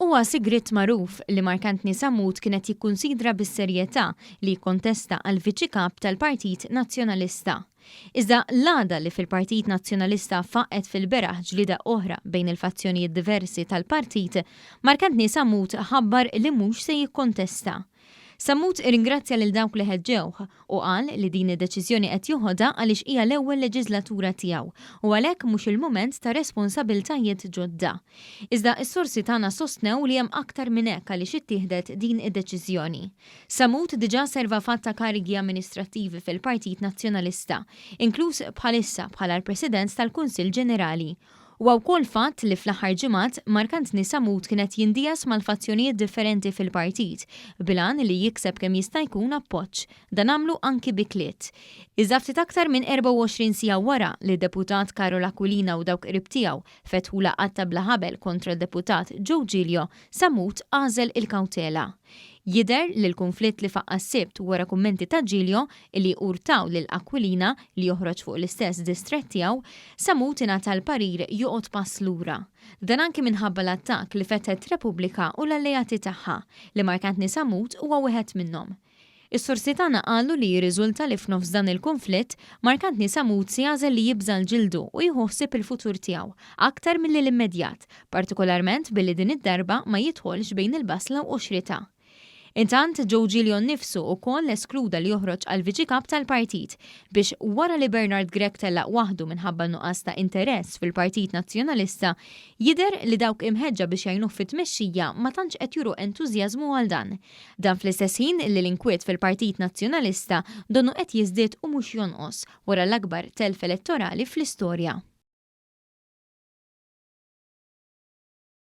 Huwa sigriet magħruf li Markantni Samut kienet jikkunsidra bis-serjetà li jikkontesta għal viċi kap tal-Partit Nazzjonalista. Iżda l-għada li fil-Partit Nazzjonalista faqet fil-beraħ ġlida oħra bejn il-fazzjonijiet diversi tal-partit, Markantni Samut ħabbar li mhux se jikkontesta. Samut irringrazzja lil dawk li ħeġġewh u qal li din id-deċiżjoni qed joħodha għaliex hija l-ewwel leġislatura tiegħu u għalhekk mhux il-mument ta' responsabbiltajiet ġodda. Iżda s-sorsi tagħna sostnew li hemm aktar minn hekk għaliex ittieħdet din id-deċiżjoni. Samut diġà serva fatt ta' karigi amministrattivi fil-Partit Nazzjonalista, inkluż bħalissa bħala l-President tal-Kunsill Ġenerali. U wkoll fatt li fl-aħħar ġimgħat Markantni Samut kienet jindijas mal-fazzjonijiet differenti fil-partit, bilan li jikseb kemm jista' jkun appoġġ, dan għamlu anki bikliet. Iżda ftit aktar minn 24 siegħa wara li deputat Karol Aquilina u dawk qrib tiegħu fetħu laqgħa bla ħabel kontra d-deputat Joe Giglio, Samut għażel il-kawtela. Jidher li l-konflitt li faqqa s-sibt wara kummenti ta' Giglio li urtaw lil Aquilina li joħroġ fuq l-istess distrett tiegħu, Samut ingħata l-parir joqgħod pass lura. Dan anke minħabba l-attakk li fetħet Repubblika u l-alleati tagħha li Markantni Samut huwa wieħed minnhom. Is-sorsi tagħna qalu li jirriżulta li f'nofs dan il-konflitt Markantni Samut se jażel li jibża l-ġildu u jħossib il-futur tiegħu aktar milli l-immedjat, partikolarment billi din id-darba ma jidħolx bejn il-basla u xrita. Intant Joe Giglio nnifsu wkoll eskluda li joħroġ għal viċi kap tal-partit biex wara li Bernard Gregg tellaq waħdu minħabba nuqqas ta' interess fil-Partit Nazzjonalista, jidher li dawk imħeġġa biex jgħinuh fit-tmexxija ma tantx qed juru entużjażmu għal dan. Dan fl-istess ħin li l-inkwiet fil-Partit Nazzjonalista donnu qed jiżdied u mhux jonqos wara l-akbar telf elettorali fl-istorja.